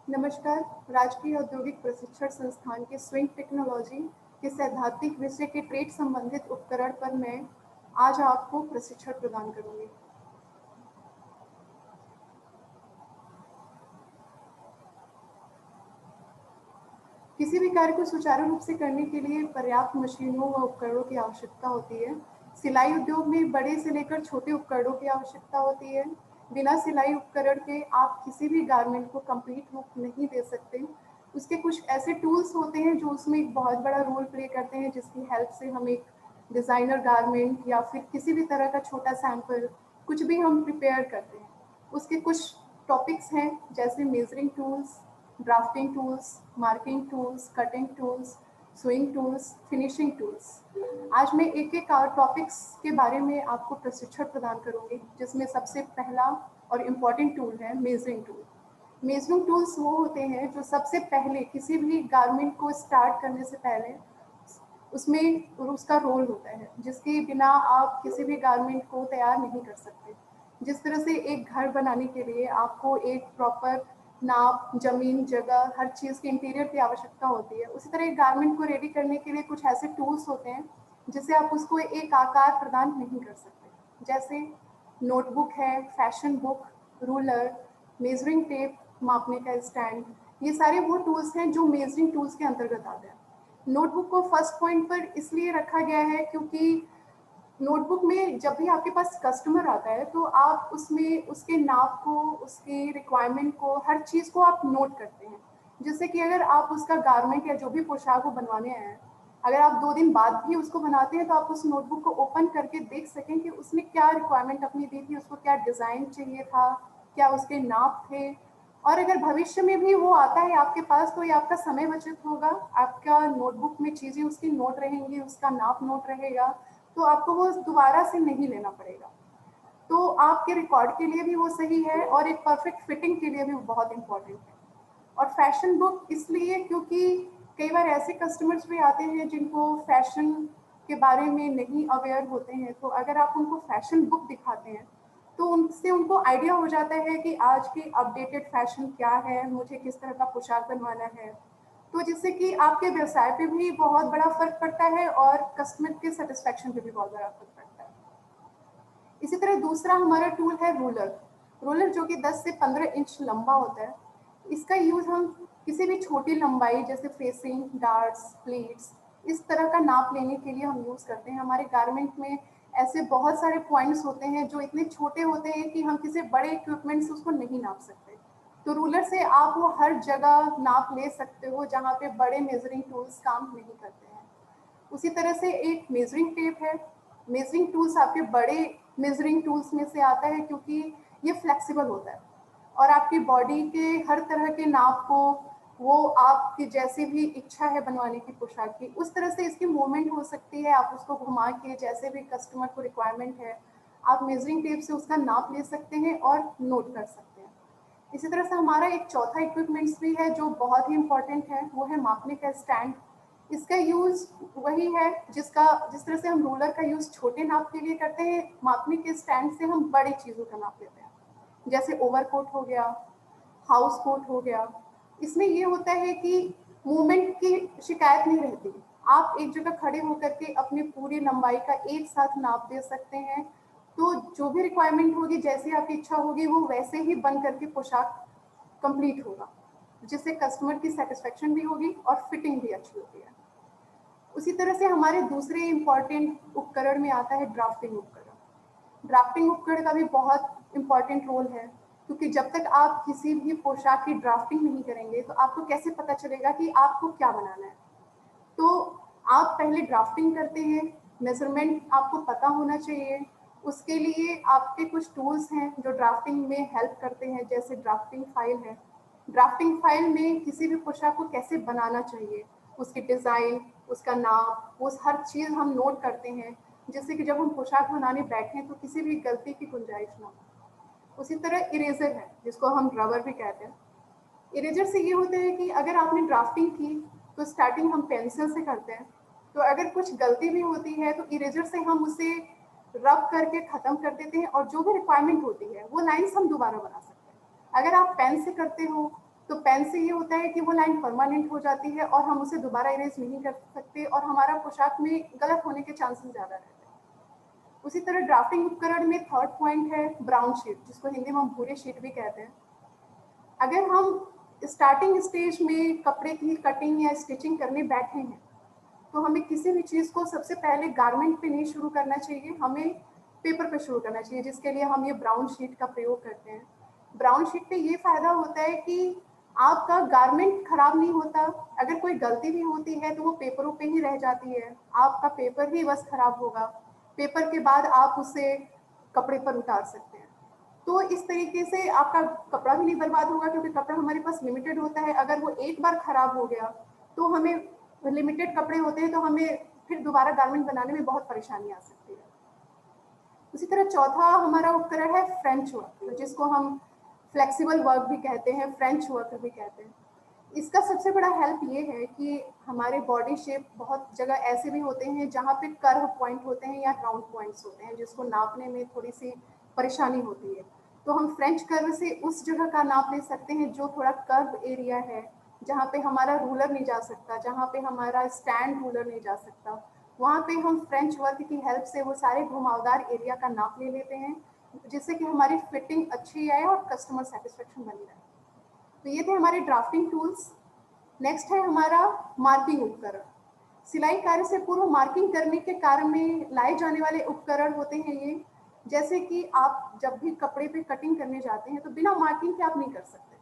नमस्कार। राजकीय औद्योगिक प्रशिक्षण संस्थान के स्विंग टेक्नोलॉजी के सैद्धांतिक विषय के ट्रेड संबंधित उपकरण पर मैं आज आपको प्रशिक्षण प्रदान करूंगी। किसी भी कार्य को सुचारू रूप से करने के लिए पर्याप्त मशीनों व उपकरणों की आवश्यकता होती है। सिलाई उद्योग में बड़े से लेकर छोटे उपकरणों की आवश्यकता होती है। बिना सिलाई उपकरण के आप किसी भी गारमेंट को कंप्लीट लुक नहीं दे सकते। उसके कुछ ऐसे टूल्स होते हैं जो उसमें एक बहुत बड़ा रोल प्ले करते हैं, जिसकी हेल्प से हम एक डिज़ाइनर गारमेंट या फिर किसी भी तरह का छोटा सैंपल कुछ भी हम प्रिपेयर करते हैं। उसके कुछ टॉपिक्स हैं, जैसे measuring tools, drafting tools, marking tools, cutting tools, swing tools, finishing tools. आज मैं एक एक टॉपिक्स के बारे में आपको प्रशिक्षण प्रदान करूंगी, जिसमें सबसे पहला और इम्पॉर्टेंट टूल है मेजरिंग टूल। मेजरिंग टूल्स वो होते हैं जो सबसे पहले किसी भी गारमेंट को स्टार्ट करने से पहले उसमें उसका रोल होता है, जिसके बिना आप किसी भी गारमेंट को तैयार नहीं कर सकते। जिस तरह से एक घर बनाने के लिए आपको एक प्रॉपर नाप, जमीन, जगह, हर चीज़ के इंटीरियर की आवश्यकता होती है, उसी तरह एक गारमेंट को रेडी करने के लिए कुछ ऐसे टूल्स होते हैं जिससे आप उसको एक आकार प्रदान नहीं कर सकते। जैसे नोटबुक है, fashion book, ruler, measuring tape, मापने का स्टैंड, ये सारे वो टूल्स हैं जो मेजरिंग टूल्स के अंतर्गत आते हैं। नोटबुक को फर्स्ट पॉइंट पर इसलिए रखा गया है क्योंकि नोटबुक में जब भी आपके पास कस्टमर आता है तो आप उसमें उसके नाप को, उसकी रिक्वायरमेंट को, हर चीज़ को आप नोट करते हैं, जिससे कि अगर आप उसका गारमेंट या जो भी पोशाक वो बनवाने आए हैं, अगर आप 2 दिन बाद भी उसको बनाते हैं तो आप उस नोटबुक को ओपन करके देख सकें कि उसने क्या रिक्वायरमेंट अपनी दी थी, उसको क्या डिज़ाइन चाहिए था, क्या उसके नाप थे। और अगर भविष्य में भी वो आता है आपके पास तो ये आपका समय बचत होगा, आपका नोटबुक में चीज़ें उसकी नोट रहेंगी, उसका नाप नोट रहेगा, तो आपको वो दोबारा से नहीं लेना पड़ेगा। तो आपके रिकॉर्ड के लिए भी वो सही है और एक परफेक्ट फिटिंग के लिए भी वो बहुत इम्पोर्टेंट है। और फैशन बुक इसलिए क्योंकि कई बार ऐसे कस्टमर्स भी आते हैं जिनको फैशन के बारे में नहीं अवेयर होते हैं, तो अगर आप उनको फैशन बुक दिखाते हैं तो उनसे उनको आइडिया हो जाता है कि आज की अपडेटेड फैशन क्या है, मुझे किस तरह का पोशाक बनवाना है। तो जिससे कि आपके व्यवसाय पे भी बहुत बड़ा फर्क पड़ता है और कस्टमर के सेटिस्फेक्शन पे भी बहुत बड़ा फर्क पड़ता है। इसी तरह दूसरा हमारा टूल है रूलर। रूलर जो कि 10 से 15 इंच लंबा होता है। इसका यूज़ हम किसी भी छोटी लंबाई जैसे फेसिंग, डार्ट्स, प्लीट्स, इस तरह का नाप लेने के लिए हम यूज़ करते हैं। हमारे गारमेंट में ऐसे बहुत सारे पॉइंट्स होते हैं जो इतने छोटे होते हैं कि हम किसी बड़े इक्विपमेंट से उसको नहीं नाप सकते। तो रूलर से आप वो हर जगह नाप ले सकते हो जहाँ पे बड़े मेजरिंग टूल्स काम नहीं करते हैं। उसी तरह से एक मेजरिंग टेप है। मेजरिंग टूल्स आपके बड़े मेजरिंग टूल्स में से आता है क्योंकि ये फ्लेक्सिबल होता है और आपकी बॉडी के हर तरह के नाप को, वो आपकी जैसी भी इच्छा है बनवाने की पोशाक की, उस तरह से इसकी मूवमेंट हो सकती है। आप उसको घुमा के जैसे भी कस्टमर को रिक्वायरमेंट है, आप मेजरिंग टेप से उसका नाप ले सकते हैं और नोट कर सकते हैं। इसी तरह से हमारा एक चौथा इक्विपमेंट्स भी है जो बहुत ही इम्पोर्टेंट है, वो है मापने का स्टैंड। इसका यूज़ वही है जिस तरह से हम रूलर का यूज़ छोटे नाप के लिए करते हैं, मापने के स्टैंड से हम बड़ी चीज़ों का नाप लेते हैं। जैसे ओवरकोट हो गया, हाउस कोट हो गया। इसमें ये होता है कि मूवमेंट की शिकायत नहीं रहती। आप एक जगह खड़े होकर के अपनी पूरी लंबाई का एक साथ नाप दे सकते हैं। तो जो भी रिक्वायरमेंट होगी, जैसी आपकी इच्छा होगी, वो वैसे ही बन करके पोशाक कंप्लीट होगा, जिससे कस्टमर की सेटिस्फेक्शन भी होगी और फिटिंग भी अच्छी होती है। उसी तरह से हमारे दूसरे इम्पॉर्टेंट उपकरण में आता है ड्राफ्टिंग उपकरण। ड्राफ्टिंग उपकरण का भी बहुत इम्पॉर्टेंट रोल है, क्योंकि जब तक आप किसी भी पोशाक की ड्राफ्टिंग नहीं करेंगे तो आपको कैसे पता चलेगा कि आपको क्या बनाना है। तो आप पहले ड्राफ्टिंग करते हैं, मेजरमेंट आपको पता होना चाहिए। उसके लिए आपके कुछ टूल्स हैं जो ड्राफ्टिंग में हेल्प करते हैं, जैसे ड्राफ्टिंग फाइल है। ड्राफ्टिंग फाइल में किसी भी पोशाक को कैसे बनाना चाहिए, उसकी डिज़ाइन, उसका नाप, वो हर चीज़ हम नोट करते हैं, जिससे कि जब हम पोशाक बनाने बैठें तो किसी भी गलती की गुंजाइश ना हो। उसी तरह इरेजर है, जिसको हम रबर भी कहते हैं। इरेजर से ये होता है कि अगर आपने ड्राफ्टिंग की तो स्टार्टिंग हम पेंसिल से करते हैं, तो अगर कुछ गलती भी होती है तो इरेजर से हम उसे रब करके ख़त्म कर देते हैं और जो भी रिक्वायरमेंट होती है वो लाइन्स हम दोबारा बना सकते हैं। अगर आप पेन से करते हो तो तो पेन से ये होता है कि वो लाइन परमानेंट हो जाती है और हम उसे दोबारा इरेज नहीं कर सकते और हमारा पोशाक में गलत होने के चांसेस ज़्यादा रहते हैं। उसी तरह ड्राफ्टिंग उपकरण में थर्ड पॉइंट है ब्राउन शीट, जिसको हिंदी में हम भूरे शीट भी कहते हैं। अगर हम स्टार्टिंग स्टेज में कपड़े की कटिंग या स्टिचिंग करने बैठे हैं तो हमें किसी भी चीज़ को सबसे पहले गारमेंट पे नहीं शुरू करना चाहिए, हमें पेपर पे शुरू करना चाहिए, जिसके लिए हम ये ब्राउन शीट का प्रयोग करते हैं। ब्राउन शीट पे ये फ़ायदा होता है कि आपका गारमेंट खराब नहीं होता, अगर कोई गलती भी होती है तो वो पेपरों पे ही रह जाती है, आपका पेपर ही बस खराब होगा, पेपर के बाद आप उसे कपड़े पर उतार सकते हैं। तो इस तरीके से आपका कपड़ा भी नहीं बर्बाद होगा, क्योंकि कपड़ा हमारे पास लिमिटेड होता है। अगर वो एक बार खराब हो गया तो हमें, लिमिटेड कपड़े होते हैं तो हमें फिर दोबारा गारमेंट बनाने में बहुत परेशानी आ सकती है। उसी तरह चौथा हमारा उपकरण है फ्रेंच वर्क, जिसको हम फ्लेक्सिबल वर्क भी कहते हैं, फ्रेंच वर्क भी कहते हैं। इसका सबसे बड़ा हेल्प ये है कि हमारे बॉडी शेप बहुत जगह ऐसे भी होते हैं जहाँ पे कर्व पॉइंट होते हैं या राउंड पॉइंट्स होते हैं, जिसको नापने में थोड़ी सी परेशानी होती है। तो हम फ्रेंच कर्व से उस जगह का नाप ले सकते हैं जो थोड़ा कर्व एरिया है, जहाँ पे हमारा रूलर नहीं जा सकता, जहाँ पे हमारा स्टैंड रूलर नहीं जा सकता, वहाँ पे हम फ्रेंच वर्क की हेल्प से वो सारे घुमावदार एरिया का नाप ले लेते हैं, जिससे कि हमारी फिटिंग अच्छी आए और कस्टमर सेटिस्फेक्शन बनी रहे। तो ये थे हमारे ड्राफ्टिंग टूल्स। नेक्स्ट है हमारा मार्किंग उपकरण। सिलाई कार्य से पूर्व मार्किंग करने के कार्य में लाए जाने वाले उपकरण होते हैं ये, जैसे कि आप जब भी कपड़े पे कटिंग करने जाते हैं तो बिना मार्किंग के आप नहीं कर सकते।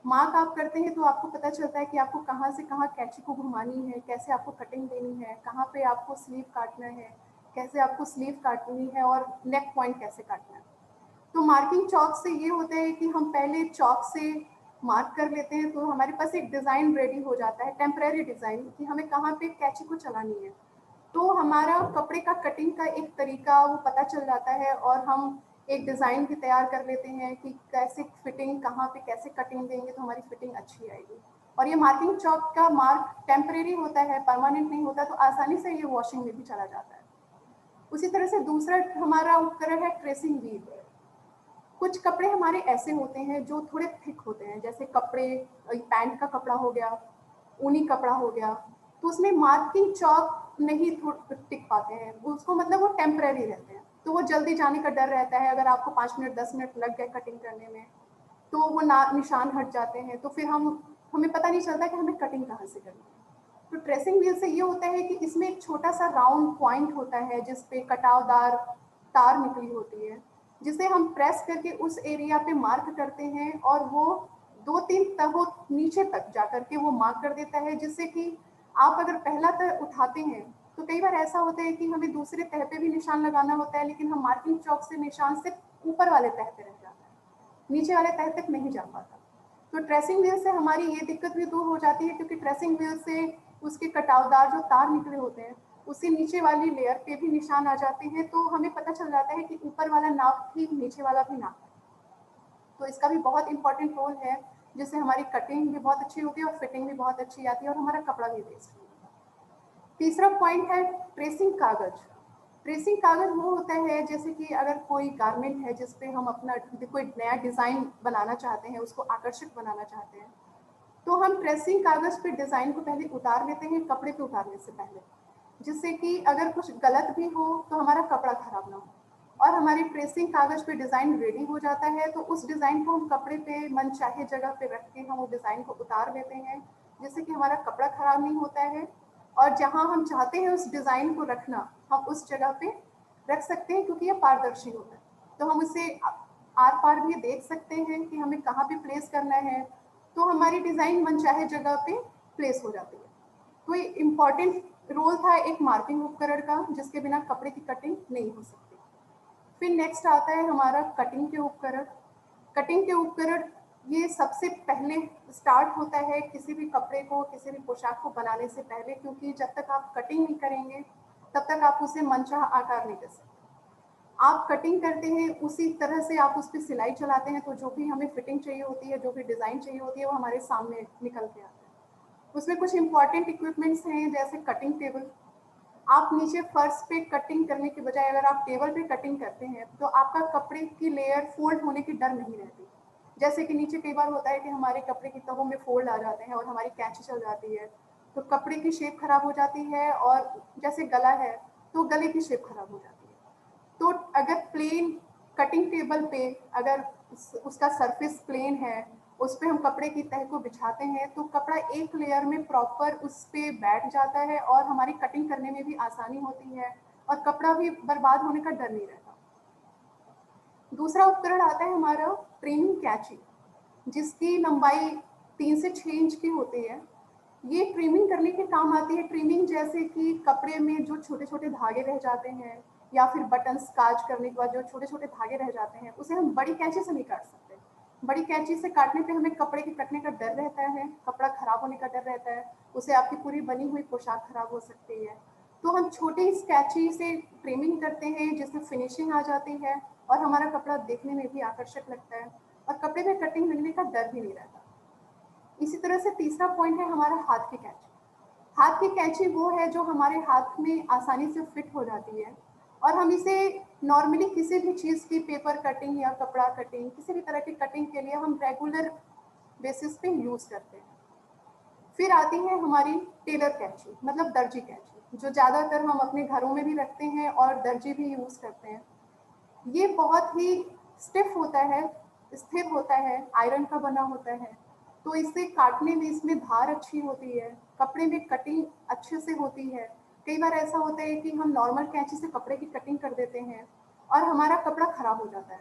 मार्क आप करते हैं तो आपको पता चलता है कि आपको कहाँ से कहाँ कैंची को घुमानी है, कैसे आपको कटिंग देनी है, कहाँ पे आपको स्लीव काटना है, कैसे आपको स्लीव काटनी है और नेक पॉइंट कैसे काटना है। तो मार्किंग चॉक से ये होता है कि हम पहले चॉक से मार्क कर लेते हैं तो हमारे पास एक डिज़ाइन रेडी हो जाता है, टेम्परेरी डिज़ाइन, कि हमें कहाँ पे कैंची को चलानी है। तो हमारा कपड़े का कटिंग का एक तरीका वो पता चल जाता है और हम एक डिज़ाइन भी तैयार कर लेते हैं कि कैसे फिटिंग, कहाँ पे कैसे कटिंग देंगे तो हमारी फिटिंग अच्छी आएगी। और ये मार्किंग चॉक का मार्क टेम्परेरी होता है, परमानेंट नहीं होता, तो आसानी से ये वॉशिंग में भी चला जाता है। उसी तरह से दूसरा हमारा उपकरण है ट्रेसिंग व्हील। कुछ कपड़े हमारे ऐसे होते हैं जो थोड़े थिक होते हैं, जैसे कपड़े, पैंट का कपड़ा हो गया, ऊनी कपड़ा हो गया, तो उसमें मार्किंग चॉक नहीं टिक पाते हैं, उसको मतलब वो टेम्परेरी रहते हैं, तो वो जल्दी जाने का डर रहता है। अगर आपको 5 मिनट 10 मिनट लग गए कटिंग करने में तो वो निशान हट जाते हैं, तो फिर हमें पता नहीं चलता कि हमें कटिंग कहाँ से करनी है। तो ट्रेसिंग व्हील से ये होता है कि इसमें एक छोटा सा राउंड पॉइंट होता है जिसपे कटावदार तार निकली होती है, जिसे हम प्रेस करके उस एरिया पे मार्क करते हैं और वो 2-3 तहों नीचे तक जा करके वो मार्क कर देता है, जिससे कि आप अगर पहला तह उठाते हैं तो कई बार ऐसा होता है कि हमें दूसरे तह पे भी निशान लगाना होता है, लेकिन हम मार्किंग चौक से निशान सिर्फ ऊपर वाले तह पे रह जाता है, नीचे वाले तह तक नहीं जा पाता। तो ट्रेसिंग व्हील से हमारी ये दिक्कत भी दूर हो जाती है, क्योंकि ट्रेसिंग व्हील से उसके कटावदार जो तार निकले होते हैं उससे नीचे वाली लेयर पे भी निशान आ जाते हैं, तो हमें पता चल जाता है कि ऊपर वाला नाप भी नीचे वाला भी नाप है। तो इसका भी बहुत इंपॉर्टेंट रोल है, जिससे हमारी कटिंग भी बहुत अच्छी होगी और फिटिंग भी बहुत अच्छी आती है और हमारा कपड़ा भी वेस्ट नहीं होगा। तीसरा पॉइंट है ट्रेसिंग कागज। ट्रेसिंग कागज वो होता है जैसे कि अगर कोई गारमेंट है जिस पे हम अपना कोई नया डिज़ाइन बनाना चाहते हैं, उसको आकर्षक बनाना चाहते हैं, तो हम ट्रेसिंग कागज पे डिज़ाइन को पहले उतार लेते हैं कपड़े पे उतारने से पहले, जिससे कि अगर कुछ गलत भी हो तो हमारा कपड़ा खराब ना हो, और हमारी ट्रेसिंग कागज पे डिज़ाइन रेडी हो जाता है तो उस डिज़ाइन को हम कपड़े पे मन चाहे जगह पे रख के हम वो डिज़ाइन को उतार लेते हैं, जिससे कि हमारा कपड़ा खराब नहीं होता है, और जहाँ हम चाहते हैं उस डिज़ाइन को रखना हम उस जगह पे रख सकते हैं, क्योंकि ये पारदर्शी होता है, तो हम उसे आर पार भी देख सकते हैं कि हमें कहाँ पे प्लेस करना है, तो हमारी डिज़ाइन मनचाहे जगह पे प्लेस हो जाती है। तो ये इम्पॉर्टेंट रोल था एक मार्किंग उपकरण का, जिसके बिना कपड़े की कटिंग नहीं हो सकती। फिर नेक्स्ट आता है हमारा कटिंग के उपकरण। कटिंग के उपकरण ये सबसे पहले स्टार्ट होता है किसी भी कपड़े को, किसी भी पोशाक को बनाने से पहले, क्योंकि जब तक आप कटिंग नहीं करेंगे तब तक आप उसे मनचाहा आकार नहीं दे सकते। आप कटिंग करते हैं उसी तरह से आप उस पर सिलाई चलाते हैं, तो जो भी हमें फिटिंग चाहिए होती है, जो भी डिज़ाइन चाहिए होती है, वो हमारे सामने निकल के आता है। उसमें कुछ इंपॉर्टेंट इक्विपमेंट्स हैं, जैसे कटिंग टेबल। आप नीचे फर्श पे कटिंग करने के बजाय अगर आप टेबल पे कटिंग करते हैं तो आपका कपड़े की लेयर फोल्ड होने की डर नहीं रहती, जैसे कि नीचे कई बार होता है कि हमारे कपड़े की तहों में फोल्ड आ जाते हैं और हमारी कैंची चल जाती है, तो कपड़े की शेप खराब हो जाती है, और जैसे गला है तो गले की शेप खराब हो जाती है। तो अगर प्लेन कटिंग टेबल पे अगर उसका सरफेस प्लेन है, उस पर हम कपड़े की तह को बिछाते हैं, तो कपड़ा एक लेयर में प्रॉपर उस पर बैठ जाता है और हमारी कटिंग करने में भी आसानी होती है और कपड़ा भी बर्बाद होने का डर नहीं रहता। दूसरा उपकरण आता है हमारा ट्रिमिंग कैंची, जिसकी लंबाई 3 से 6 इंच की होती है। ये ट्रिमिंग करने के काम आती है। ट्रिमिंग जैसे कि कपड़े में जो छोटे छोटे धागे रह जाते हैं, या फिर बटन्स काज करने के बाद जो छोटे छोटे धागे रह जाते हैं, उसे हम बड़ी कैंची से नहीं काट सकते। बड़ी कैंची से काटने पे हमें कपड़े के कटने का डर रहता है, कपड़ा खराब होने का डर रहता है, उसे आपकी पूरी बनी हुई पोशाक खराब हो सकती है। तो हम छोटी इस कैंची से ट्रिमिंग करते हैं, जिससे फिनिशिंग आ जाती है और हमारा कपड़ा देखने में भी आकर्षक लगता है और कपड़े में कटिंग लगने का डर भी नहीं रहता। इसी तरह से तीसरा पॉइंट है हमारा हाथ की कैंची। हाथ की कैंची वो है जो हमारे हाथ में आसानी से फिट हो जाती है और हम इसे नॉर्मली किसी भी चीज़ की पेपर कटिंग या कपड़ा कटिंग, किसी भी तरह की कटिंग के लिए हम रेगुलर बेसिस पे यूज़ करते हैं। फिर आती है हमारी टेलर कैंची, मतलब दर्जी कैंची, जो ज़्यादातर हम अपने घरों में भी रखते हैं और दर्जी भी यूज़ करते हैं। ये बहुत ही स्टिफ होता है, स्थिर होता है, आयरन का बना होता है, तो इसे काटने में इसमें धार अच्छी होती है, कपड़े में कटिंग अच्छे से होती है। कई बार ऐसा होता है कि हम नॉर्मल कैंची से कपड़े की कटिंग कर देते हैं और हमारा कपड़ा खराब हो जाता है,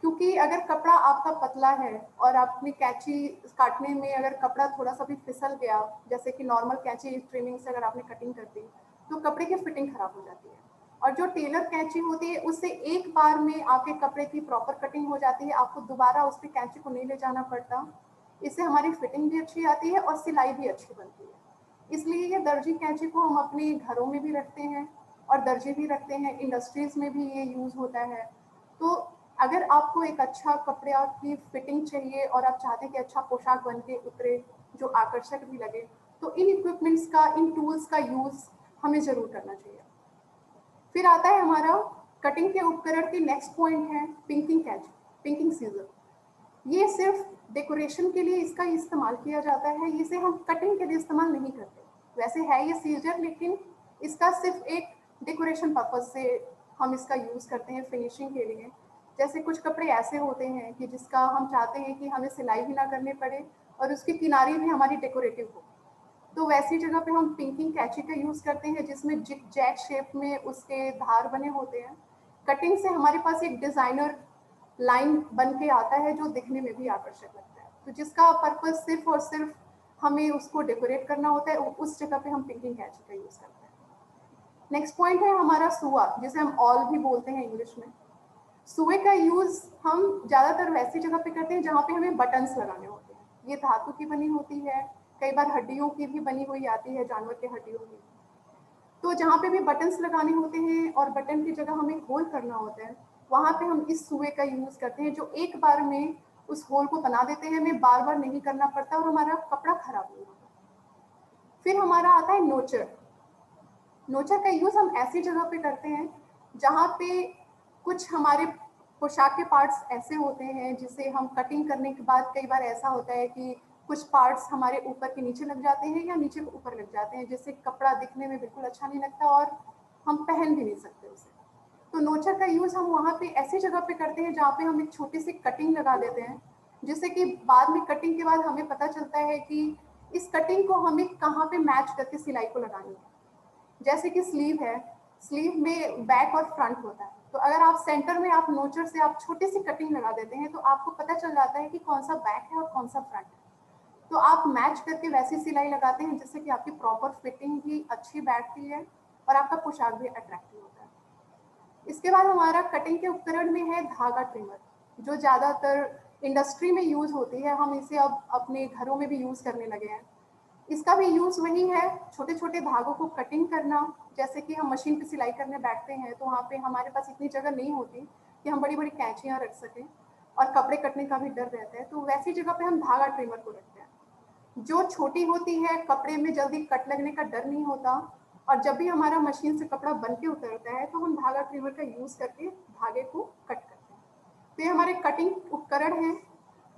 क्योंकि अगर कपड़ा आपका पतला है और आपने कैंची काटने में अगर कपड़ा थोड़ा सा भी फिसल गया, जैसे कि नॉर्मल कैंची ट्रिमिंग से अगर आपने कटिंग कर दी, तो कपड़े की फिटिंग खराब हो जाती है। और जो टेलर कैंची होती है, उससे एक बार में आपके कपड़े की प्रॉपर कटिंग हो जाती है, आपको दोबारा उस पर कैंची को नहीं ले जाना पड़ता। इससे हमारी फिटिंग भी अच्छी आती है और सिलाई भी अच्छी बनती है। इसलिए ये दर्जी कैंची को हम अपने घरों में भी रखते हैं और दर्जी भी रखते हैं, इंडस्ट्रीज में भी ये यूज होता है। तो अगर आपको एक अच्छा कपड़े की फिटिंग चाहिए और आप चाहते हैं कि अच्छा पोशाक बन के उतरे जो आकर्षक भी लगे, तो इन इक्विपमेंट्स का, इन टूल्स का यूज हमें जरूर करना चाहिए। फिर आता है हमारा कटिंग के उपकरण के नेक्स्ट पॉइंट है पिंकिंग कैंची, पिंकिंग सीजर। ये सिर्फ डेकोरेशन के लिए इसका इस्तेमाल किया जाता है, इसे हम कटिंग के लिए इस्तेमाल नहीं करते। वैसे है ये सीजर, लेकिन इसका सिर्फ एक डेकोरेशन पर्पज से हम इसका यूज़ करते हैं फिनिशिंग के लिए। जैसे कुछ कपड़े ऐसे होते हैं कि जिसका हम चाहते हैं कि हमें सिलाई भी ना करनी पड़े और उसकी किनारी भी हमारी डेकोरेटिव हो, तो वैसी जगह पे हम पिंकिंग कैंची का यूज़ करते हैं, जिसमें जिग जैग शेप में उसके धार बने होते हैं। कटिंग से हमारे पास एक डिज़ाइनर लाइन बन के आता है जो दिखने में भी आकर्षक लगता है, तो जिसका पर्पज सिर्फ और सिर्फ हमें उसको डेकोरेट करना होता है, उस जगह पे हम पिंकिंग कैंची का यूज़ करते हैं। नेक्स्ट पॉइंट है हमारा सुआ, जिसे हम ऑल भी बोलते हैं इंग्लिश में। सुए का यूज़ हम ज़्यादातर वैसी जगह पे करते हैं जहाँ पे हमें बटन्स लगाने होते हैं। ये धातु की बनी होती है, कई बार हड्डियों की भी बनी हुई आती है, जानवर के हड्डियों की। तो जहाँ पे भी बटन्स लगाने होते हैं और बटन की जगह हमें होल करना होता है, वहाँ पे हम इस सुए का यूज़ करते हैं, जो एक बार में उस होल को बना देते हैं, हमें बार बार नहीं करना पड़ता और हमारा कपड़ा खराब नहीं होता। फिर हमारा आता है नोचर। नोचर का यूज़ हम ऐसी जगह पे करते हैं जहाँ पे कुछ हमारे पोशाक के पार्ट्स ऐसे होते हैं जिसे हम कटिंग करने के बाद कई बार ऐसा होता है कि कुछ पार्ट्स हमारे ऊपर के नीचे लग जाते हैं या नीचे के ऊपर लग जाते हैं, जिससे कपड़ा दिखने में बिल्कुल अच्छा नहीं लगता और हम पहन भी नहीं सकते उसे। तो नोचर का यूज़ हम वहाँ पे ऐसी जगह पे करते हैं जहाँ पे हम एक छोटी सी कटिंग लगा देते हैं, जिससे कि बाद में कटिंग के बाद हमें पता चलता है कि इस कटिंग को हमें कहाँ पे मैच करके सिलाई को लगानी है। जैसे कि स्लीव है, स्लीव में बैक और फ्रंट होता है, तो अगर आप सेंटर में आप नोचर से आप छोटी सी कटिंग लगा देते हैं, तो आपको पता चल जाता है कि कौन सा बैक है और कौन सा फ्रंट है। तो आप मैच करके वैसी सिलाई लगाते हैं जिससे कि आपकी प्रॉपर फिटिंग भी अच्छी बैठती है और आपका पोशाक भी अट्रैक्टिव होता है। इसके बाद हमारा कटिंग के उपकरण में है धागा ट्रिमर, जो ज़्यादातर इंडस्ट्री में यूज़ होती है, हम इसे अब अपने घरों में भी यूज़ करने लगे हैं। इसका भी यूज़ वही है, छोटे छोटे धागों को कटिंग करना। जैसे कि हम मशीन पे सिलाई करने बैठते हैं तो वहाँ पे हमारे पास इतनी जगह नहीं होती कि हम बड़ी बड़ी कैंचियाँ रख सकें और कपड़े कटने का भी डर रहता है, तो वैसी जगह पे हम धागा ट्रिमर को रखते हैं, जो छोटी होती है, कपड़े में जल्दी कट लगने का डर नहीं होता, और जब भी हमारा मशीन से कपड़ा बन के उतरता है तो हम धागा ट्रिमर का यूज़ करके धागे को कट करते हैं। तो ये हमारे कटिंग उपकरण हैं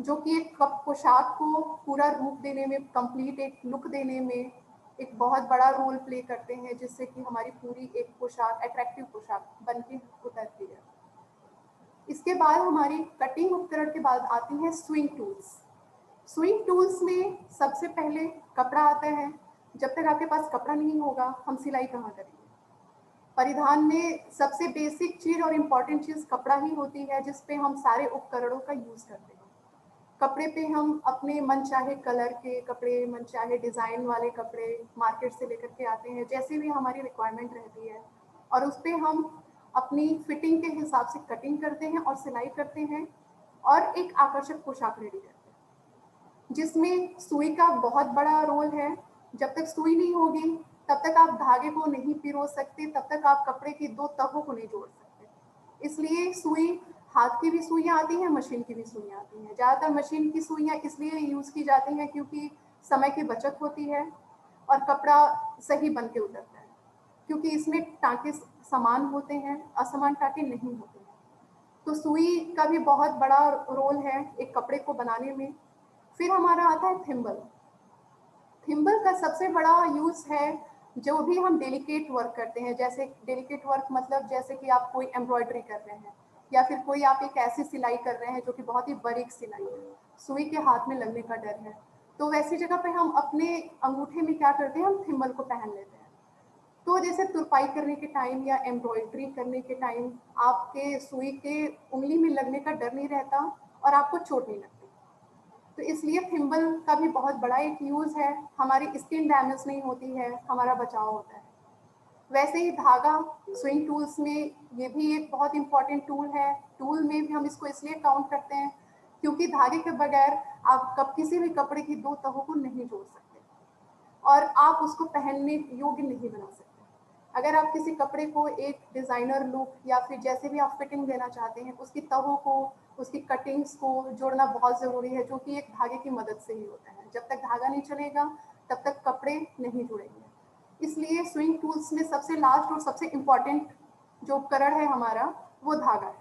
जो कि एक पोशाक को पूरा रूप देने में, कंप्लीट एक लुक देने में एक बहुत बड़ा रोल प्ले करते हैं, जिससे कि हमारी पूरी एक पोशाक अट्रैक्टिव पोशाक बन के उतरती है। इसके बाद हमारी कटिंग उपकरण के बाद आती हैं स्विंग टूल्स। स्विंग टूल्स में सबसे पहले कपड़ा आता है। जब तक आपके पास कपड़ा नहीं होगा, हम सिलाई कहाँ करेंगे? परिधान में सबसे बेसिक चीज़ और इम्पॉर्टेंट चीज़ कपड़ा ही होती है, जिस पे हम सारे उपकरणों का यूज़ करते हैं। कपड़े पे हम अपने मनचाहे कलर के कपड़े, मनचाहे डिज़ाइन वाले कपड़े मार्केट से लेकर के आते हैं, जैसे भी हमारी रिक्वायरमेंट रहती है, और उस पे हम अपनी फिटिंग के हिसाब से कटिंग करते हैं और सिलाई करते हैं और एक आकर्षक पोशाक रेडी करते हैं, जिसमें सुई का बहुत बड़ा रोल है। जब तक सुई नहीं होगी, तब तक आप धागे को नहीं पिरो सकते, तब तक आप कपड़े की दो तहों को नहीं जोड़ सकते। इसलिए सुई, हाथ की भी सुइयाँ आती हैं, मशीन की भी सुइयाँ आती हैं। ज़्यादातर मशीन की सुइयाँ इसलिए यूज़ की जाती हैं क्योंकि समय की बचत होती है और कपड़ा सही बन के उतरता है, क्योंकि इसमें टाँके समान होते हैं, असमान टाँके नहीं होते हैं। तो सुई का भी बहुत बड़ा रोल है एक कपड़े को बनाने में। फिर हमारा आता है थिम्बल। थिम्बल का सबसे बड़ा यूज़ है जो भी हम डेलिकेट वर्क करते हैं, जैसे डेलिकेट वर्क मतलब जैसे कि आप कोई एम्ब्रॉयडरी कर रहे हैं या फिर कोई आप एक ऐसी सिलाई कर रहे हैं जो कि बहुत ही बारीक सिलाई है, सुई के हाथ में लगने का डर है, तो वैसी जगह पे हम अपने अंगूठे में क्या करते हैं, हम थिम्बल को पहन लेते हैं। तो जैसे तुरपाई करने के टाइम या एम्ब्रॉयडरी करने के टाइम आपके सुई के उंगली में लगने का डर नहीं रहता और आपको चोट नहीं लगती। तो इसलिए थिम्बल का भी बहुत बड़ा एक यूज़ है, हमारी स्किन डैमेज नहीं होती है, हमारा बचाव होता है। वैसे ही धागा स्विंग टूल्स में ये भी एक बहुत इंपॉर्टेंट टूल है। टूल में भी हम इसको इसलिए काउंट करते हैं क्योंकि धागे के बगैर आप कब किसी भी कपड़े की दो तहों को नहीं जोड़ सकते और आप उसको पहनने योग्य नहीं बना सकते। अगर आप किसी कपड़े को एक डिज़ाइनर लुक या फिर जैसे भी आप फिटिंग देना चाहते हैं, उसकी तहों को, उसकी कटिंग्स को जोड़ना बहुत ज़रूरी है, जो कि एक धागे की मदद से ही होता है। जब तक धागा नहीं चलेगा, तब तक कपड़े नहीं जुड़ेंगे। इसलिए स्विंग टूल्स में सबसे लास्ट और सबसे इम्पॉर्टेंट जो उपकरण है हमारा, वो धागा है।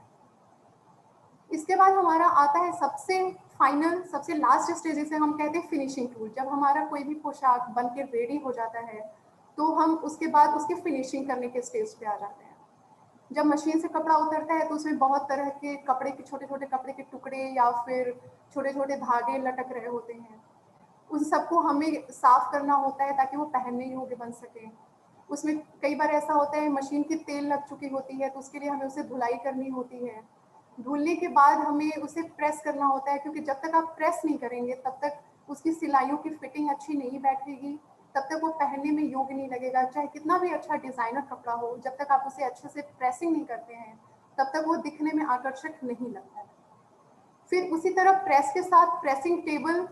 इसके बाद हमारा आता है सबसे फाइनल, सबसे लास्ट स्टेज, जिसे हम कहते हैं फिनिशिंग टूल। जब हमारा कोई भी पोशाक बन के रेडी हो जाता है, तो हम उसके बाद उसकी फिनिशिंग करने के स्टेज पे आ जाते हैं। जब मशीन से कपड़ा उतरता है तो उसमें बहुत तरह के कपड़े के छोटे-छोटे कपड़े के टुकड़े या फिर छोटे-छोटे धागे लटक रहे होते हैं। उन सबको हमें साफ करना होता है ताकि वो पहनने योग्य बन सके। उसमें कई बार ऐसा होता है मशीन की तेल लग चुकी होती है, तो उसके लिए हमें उसे धुलाई करनी होती है। धुलने के बाद हमें उसे प्रेस करना होता है, क्योंकि जब तक आप प्रेस नहीं करेंगे तब तक उसकी सिलाइयों की फिटिंग अच्छी नहीं बैठेगी, तब तक वो पहनने में योग्य नहीं लगेगा। चाहे कितना भी अच्छा डिज़ाइनर कपड़ा हो, जब तक आप उसे अच्छे से प्रेसिंग नहीं करते हैं, तब तक वो दिखने में आकर्षक नहीं लगता है। फिर उसी तरह प्रेस के साथ प्रेसिंग टेबल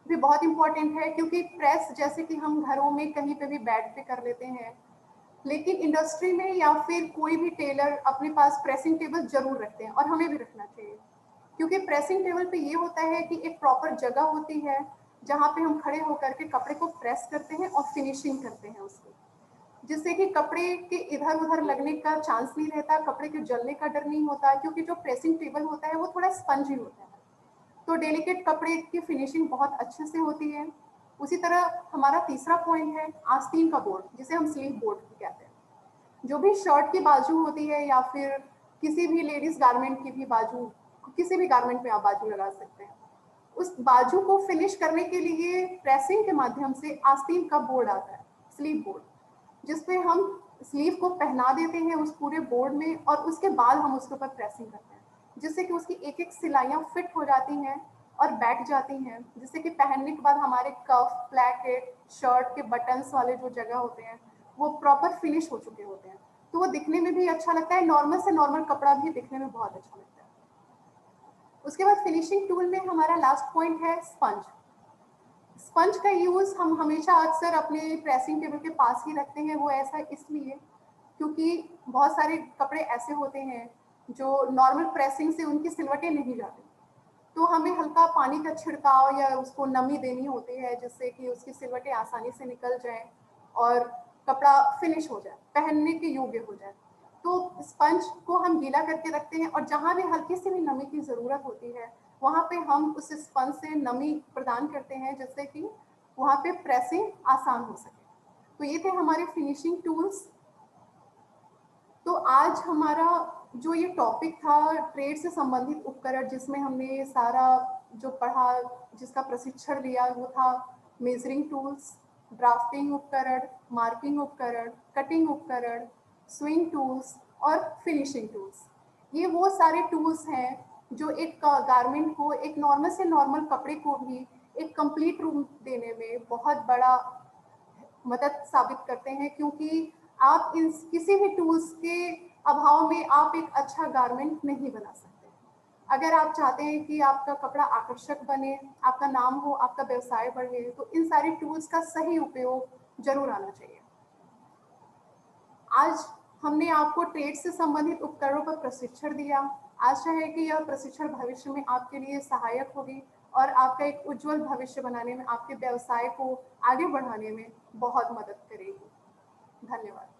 भी बहुत इंपॉर्टेंट है, क्योंकि प्रेस जैसे कि हम घरों में कहीं पे भी बेड पे कर लेते हैं, लेकिन इंडस्ट्री में या फिर कोई भी टेलर अपने पास प्रेसिंग टेबल जरूर रखते हैं और हमें भी रखना चाहिए, क्योंकि प्रेसिंग टेबल पे ये होता है कि एक प्रॉपर जगह होती है जहाँ पे हम खड़े होकर के कपड़े को प्रेस करते हैं और फिनिशिंग करते हैं उसकी, जिससे कि कपड़े के इधर उधर लगने का चांस नहीं रहता, कपड़े के जलने का डर नहीं होता, क्योंकि जो प्रेसिंग टेबल होता है वो थोड़ा स्पंजी होता है, तो डेलिकेट कपड़े की फिनिशिंग बहुत अच्छे से होती है। उसी तरह हमारा तीसरा पॉइंट है आस्तीन का बोर्ड, जिसे हम स्लीव बोर्ड भी कहते हैं। जो भी शर्ट की बाजू होती है या फिर किसी भी लेडीज गारमेंट की भी बाजू, किसी भी गारमेंट में आप बाजू लगा सकते हैं, उस बाजू को फिनिश करने के लिए प्रेसिंग के माध्यम से आस्तीन का बोर्ड आता है, स्लीव बोर्ड, जिसपे हम स्लीव को पहना देते हैं उस पूरे बोर्ड में और उसके बाद हम उसके ऊपर प्रेसिंग करते हैं, जिससे कि उसकी एक एक सिलाइयाँ फिट हो जाती हैं और बैठ जाती हैं, जिससे कि पहनने के बाद हमारे कफ, प्लेकेट, शर्ट के बटन्स वाले जो जगह होते हैं वो प्रॉपर फिनिश हो चुके होते हैं, तो वो दिखने में भी अच्छा लगता है। नॉर्मल से नॉर्मल कपड़ा भी दिखने में बहुत अच्छा लगता है। उसके बाद फिनिशिंग टूल में हमारा लास्ट पॉइंट है स्पंज। स्पंज का यूज़ हम हमेशा अक्सर अपने प्रेसिंग टेबल के पास ही रखते हैं। वो ऐसा इसलिए क्योंकि बहुत सारे कपड़े ऐसे होते हैं जो नॉर्मल प्रेसिंग से उनकी सिलवटें नहीं जाती, तो हमें हल्का पानी का छिड़काव या उसको नमी देनी होती है, जिससे कि उसकी सिलवटें आसानी से निकल जाएं और कपड़ा फिनिश हो जाए, पहनने के योग्य हो जाए। तो स्पंज को हम गीला करके रखते हैं और जहाँ भी हल्की सी भी नमी की ज़रूरत होती है, वहाँ पे हम उस स्पंज से नमी प्रदान करते हैं जिससे कि वहाँ पे प्रेसिंग आसान हो सके। तो ये थे हमारे फिनिशिंग टूल्स। तो आज हमारा जो ये टॉपिक था ट्रेड से संबंधित उपकरण, जिसमें हमने सारा जो पढ़ा, जिसका प्रशिक्षण लिया, वो था मेजरिंग टूल्स, ड्राफ्टिंग उपकरण, मार्किंग उपकरण, कटिंग उपकरण, स्विंग टूल्स और फिनिशिंग टूल्स। ये वो सारे टूल्स हैं जो एक गारमेंट को, एक नॉर्मल से नॉर्मल कपड़े को भी एक कंप्लीट रूप देने में बहुत बड़ा मदद साबित करते हैं, क्योंकि आप इन किसी भी टूल्स के अभाव में आप एक अच्छा गारमेंट नहीं बना सकते। अगर आप चाहते हैं कि आपका कपड़ा आकर्षक बने, आपका नाम हो, आपका व्यवसाय बढ़े, तो इन सारी टूल्स का सही उपयोग जरूर आना चाहिए। आज हमने आपको ट्रेड से संबंधित उपकरणों पर प्रशिक्षण दिया। आशा है कि यह प्रशिक्षण भविष्य में आपके लिए सहायक होगी और आपका एक उज्जवल भविष्य बनाने में, आपके व्यवसाय को आगे बढ़ाने में बहुत मदद करेगी। धन्यवाद।